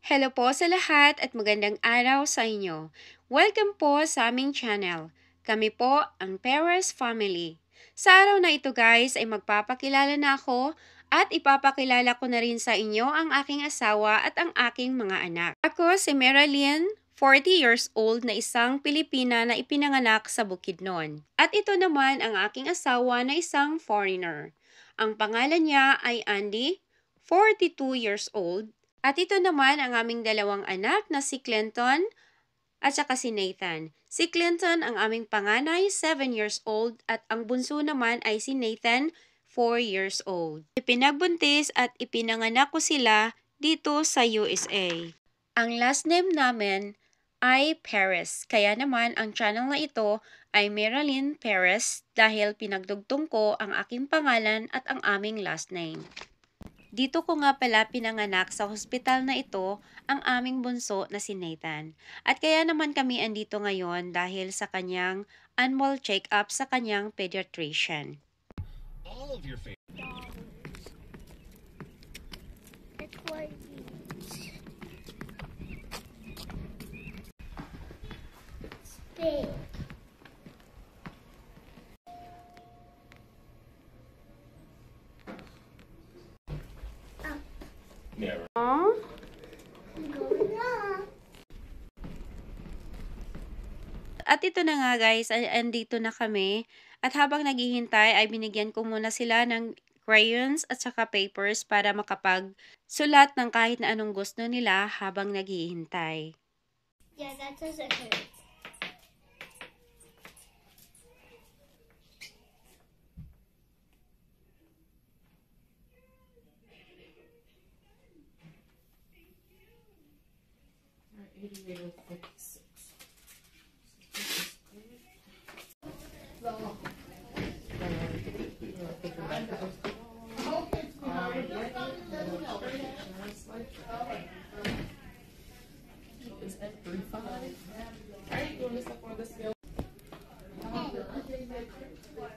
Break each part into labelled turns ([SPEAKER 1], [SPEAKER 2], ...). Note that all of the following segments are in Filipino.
[SPEAKER 1] Hello po sa lahat at magandang araw sa inyo. Welcome po sa aming channel. Kami po ang Perez Family. Sa araw na ito guys ay magpapakilala na ako at ipapakilala ko na rin sa inyo ang aking asawa at ang aking mga anak. Ako si Marilyn, 40 years old na isang Pilipina na ipinanganak sa Bukidnon. At ito naman ang aking asawa na isang foreigner. Ang pangalan niya ay Andy, 42 years old. At ito naman ang aming dalawang anak na si Clinton at saka si Nathan. Si Clinton ang aming panganay, 7 years old, at ang bunso naman ay si Nathan, 4 years old. Ipinagbuntis at ipinanganak ko sila dito sa USA. Ang last name namin ay Perez, kaya naman ang channel na ito ay Marilyn Perez dahil pinagdugtong ko ang aking pangalan at ang aming last name. Dito ko nga pala pinanganak sa hospital na ito ang aming bunso na si Nathan. At kaya naman kami andito ngayon dahil sa kanyang annual check-up sa kanyang pediatrician.
[SPEAKER 2] All of your favorite
[SPEAKER 3] big.
[SPEAKER 2] never.
[SPEAKER 1] At ito na nga guys, andito na kami. At habang naghihintay ay binigyan ko muna sila ng crayons at saka papers para makapagsulat ng kahit na anong gusto nila habang naghihintay.
[SPEAKER 3] Yeah, that doesn't hurt.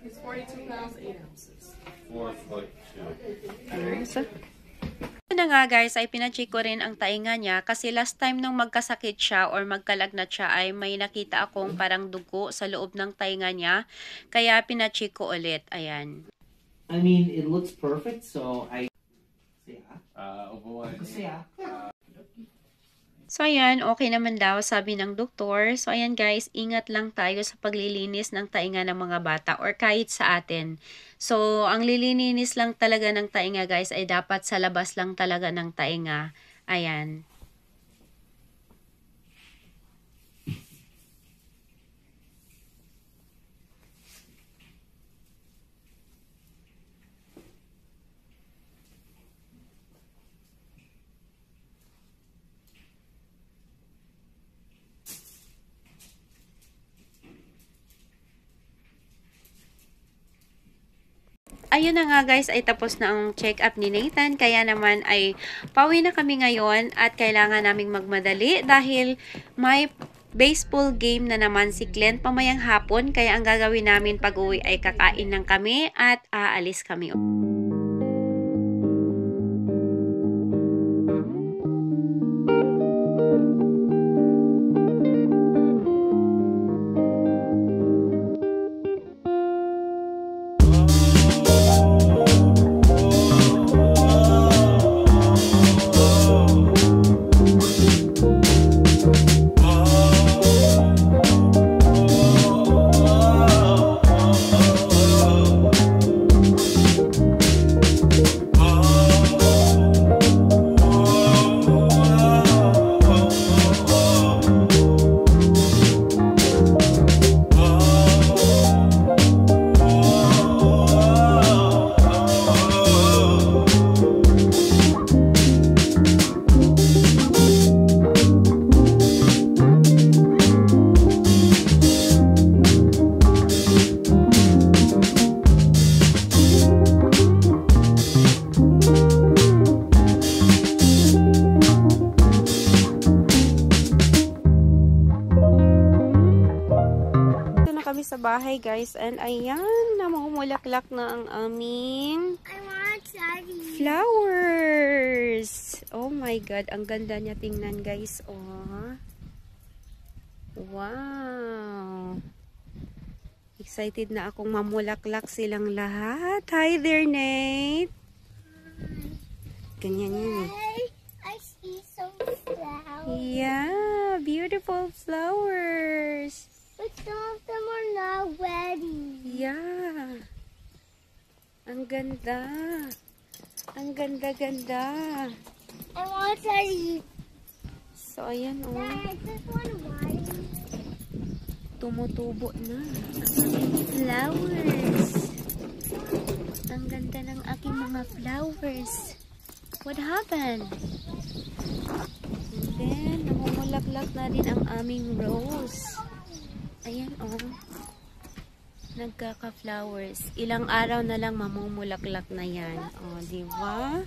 [SPEAKER 4] He's 42 pounds, 8 ounces.
[SPEAKER 2] 4'2".
[SPEAKER 1] Ito na nga guys ay pinacheck ko rin ang tainga niya kasi last time nung magkasakit siya or magkalagnat siya ay may nakita akong parang dugo sa loob ng tainga niya. Kaya pinacheck ko ulit. Ayan.
[SPEAKER 5] I mean, it looks perfect, so I...
[SPEAKER 1] So, ayan, okay naman daw, sabi ng doktor. So, ayan guys, ingat lang tayo sa paglilinis ng tainga ng mga bata or kahit sa atin. So, ang lilininis lang talaga ng tainga guys ay dapat sa labas lang talaga ng tainga. Ayan. Ayun na nga guys, ay tapos na ang check-up ni Nathan. Kaya naman ay pauwi na kami ngayon at kailangan naming magmadali dahil may baseball game na naman si Clint pamayang hapon. Kaya ang gagawin namin pag-uwi ay kakain lang kami at aalis kami. sa bahay, guys. And ayan, namumulaklak na ang aming flowers. Oh my God, ang ganda niya tingnan guys. Oh. Wow. Excited na akong mamulaklak silang lahat. Hi there, Nate. Ganyan yan eh.
[SPEAKER 3] I see some flowers.
[SPEAKER 1] Yeah, beautiful flowers.
[SPEAKER 3] But some of them are not ready.
[SPEAKER 1] Yeah. Ang ganda. Ang ganda-ganda.
[SPEAKER 3] I want to eat.
[SPEAKER 1] So, ayan oh.
[SPEAKER 3] I just want to water.
[SPEAKER 1] Tumutubo na ang aking flowers. Ang ganda ng aking mga flowers. What happened? And then, namumulaklak na din ang aming rose. Ayan oh. Nagkaka-flowers. Ilang araw na lang mamumulaklak na yan. O, diba?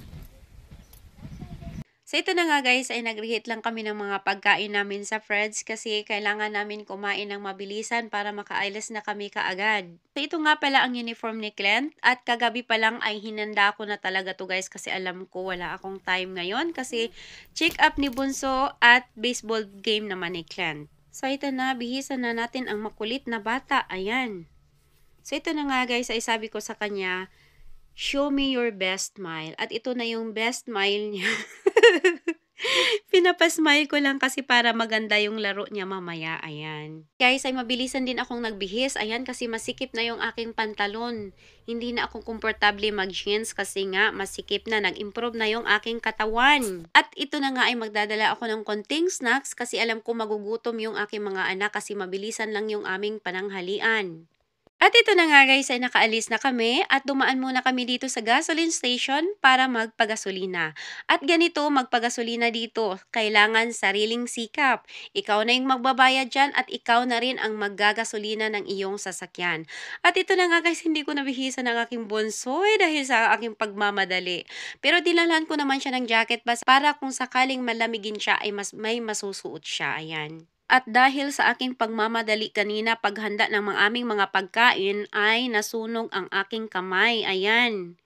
[SPEAKER 1] So, ito na nga guys, ay nag-reheat lang kami ng mga pagkain namin sa Fred's kasi kailangan namin kumain ng mabilisan para maka-eyeless na kami kaagad. So, ito nga pala ang uniform ni Clint at kagabi pa lang ay hinanda ko na talaga to guys kasi alam ko wala akong time ngayon kasi check up ni Bunso at baseball game naman ni Clint. So, ito na, bihisan na natin ang makulit na bata. Ayan. So, ito na nga guys, ay sabi ko sa kanya, show me your best smile. At ito na yung best smile niya. Pinapasmile ko lang kasi para maganda yung laro niya mamaya. Ayan. Guys, ay mabilisan din akong nagbihis. Ayan, kasi masikip na yung aking pantalon. Hindi na ako komportable mag-jeans kasi nga masikip na. Nag-improve na yung aking katawan. At ito na nga ay magdadala ako ng konting snacks kasi alam ko magugutom yung aking mga anak kasi mabilisan lang yung aming pananghalian. At ito na nga guys ay nakaalis na kami at dumaan muna kami dito sa gasoline station para magpagasolina. At ganito magpagasolina dito, kailangan sariling sikap. Ikaw na yung magbabayad dyan at ikaw na rin ang maggagasolina ng iyong sasakyan. At ito na nga guys, hindi ko nabihisan ng aking bonsoy dahil sa aking pagmamadali. Pero dinalhan ko naman siya ng jacket bas para kung sakaling malamigin siya ay may masusuot siya. Ayan. At dahil sa aking pagmamadali kanina paghanda ng mga aming mga pagkain ay nasunog ang aking kamay. Ayan.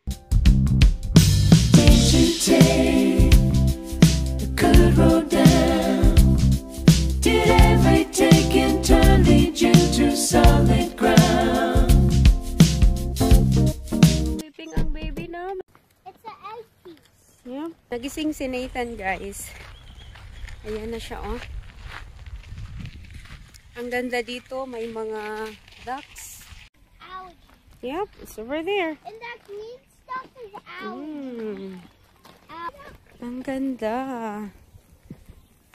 [SPEAKER 1] Sleeping ang baby namin.
[SPEAKER 3] It's an egg piece.
[SPEAKER 1] Yeah. Nagising si Nathan guys. Ayan na siya oh. Ang ganda dito, may mga ducks.
[SPEAKER 3] Algae.
[SPEAKER 1] Yep, it's over there.
[SPEAKER 3] And that green stuff is algae.
[SPEAKER 1] Ang ganda.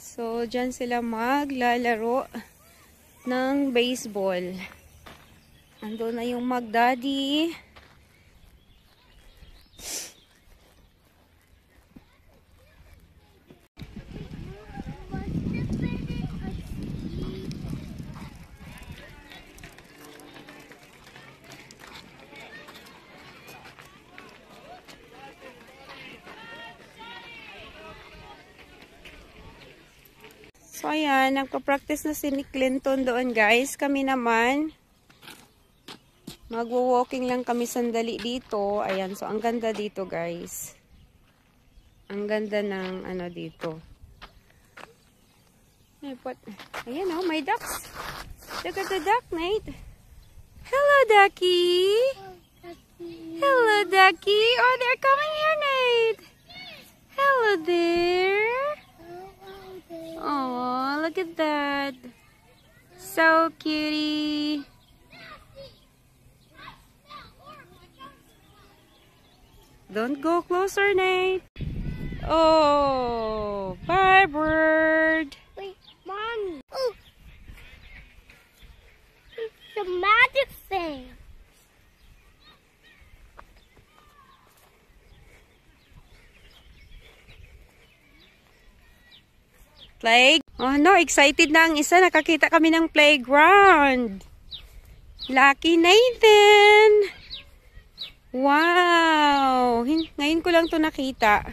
[SPEAKER 1] So, dyan sila maglalaro ng baseball. Ando na yung mag-daddy. So, ayan, nagpa-practice na si Nick Clinton doon, guys. Kami naman, magwo-walking lang kami sandali dito. Ayan, so, ang ganda dito, guys. Ang ganda ng, ano, dito. Ayan, oh, may ducks. Look at the duck, Nate. Hello, ducky. Hello, ducky. Oh, they're coming here, Nate. Hello there. Oh, look at that. So cutie. Don't go closer, Nate. Oh, bye, bird.
[SPEAKER 3] Wait, Mommy. Oh. It's a magic thing.
[SPEAKER 1] Play. Oh no, excited na ang isa. Nakakita kami ng playground. Lucky Nathan. Wow. Ngayon ko lang to nakita.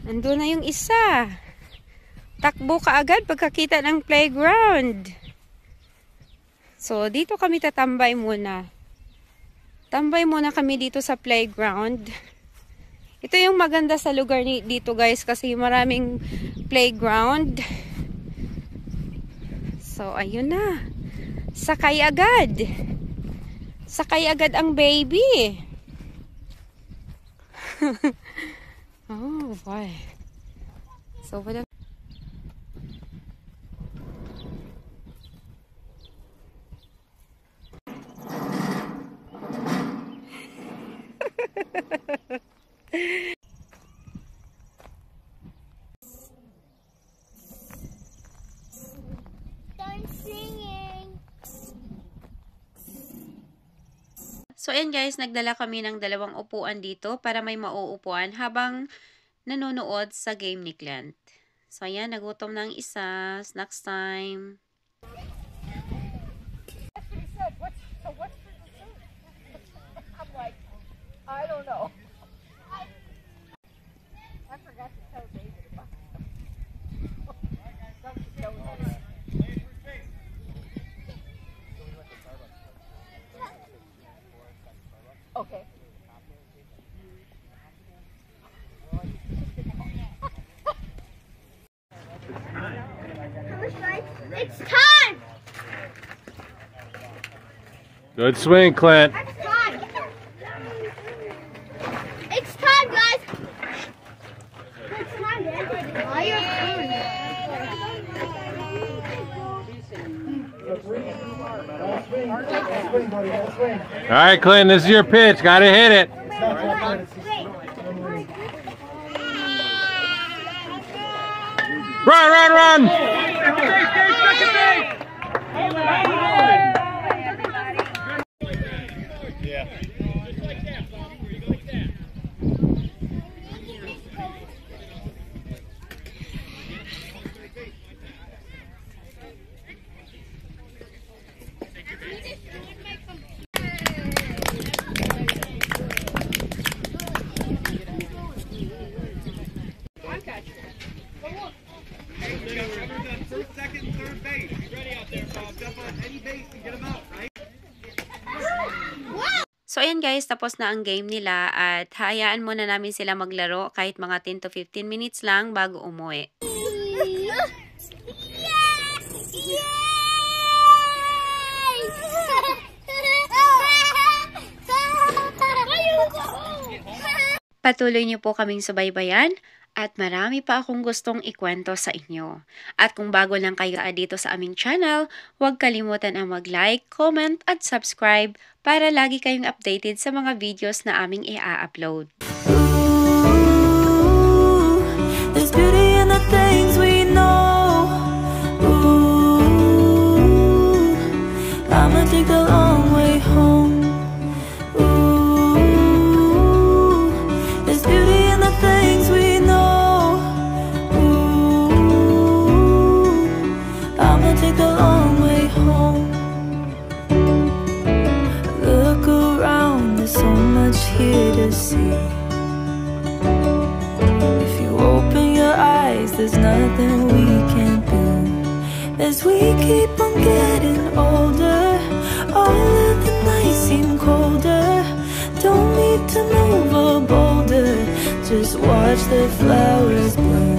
[SPEAKER 1] Nandun na yung isa. Takbo ka agad pagkakita ng playground. So, dito kami tatambay muna. Tambay muna kami dito sa playground. Ito yung maganda sa lugar dito guys kasi maraming playground. So, ayun na. Sakay agad. Sakay agad ang baby. Oh, boy. So, wala.
[SPEAKER 3] Start singing.
[SPEAKER 1] So, ayan guys, nagdala kami ng 2 upuan dito para may mauupuan habang nanonood sa game ni Clint. So, ayan, nagutom ng isa. Snacks time.
[SPEAKER 4] I don't know. I forgot to tell David about it. Okay.
[SPEAKER 3] It's time!
[SPEAKER 2] Good swing, Clint.
[SPEAKER 3] It's time! It's time, guys! It's time, Dad. All your
[SPEAKER 2] All right, Clint, this is your pitch. Got to hit it. Run, run, run!
[SPEAKER 6] Second and third base. Be ready out there, Bob. Step on any base and get them out, right?
[SPEAKER 1] So, ayan guys, tapos na ang game nila at hayaan muna namin sila maglaro kahit mga 10 to 15 minutes lang bago umuwi. Patuloy niyo po kaming subaybayan at marami pa akong gustong ikwento sa inyo. At kung bago lang kayo dito sa aming channel, huwag kalimutan ang mag-like, comment at subscribe para lagi kayong updated sa mga videos na aming i-upload.
[SPEAKER 7] There's beauty in the things we know. Ooh, I'ma take the long way home. Ooh, there's beauty in the things we know. Ooh, I'ma take the long way home. Look around, there's so much here to see. There's nothing we can do as we keep on getting older. All of the nights seem colder. Don't need to move a boulder, just watch the flowers bloom.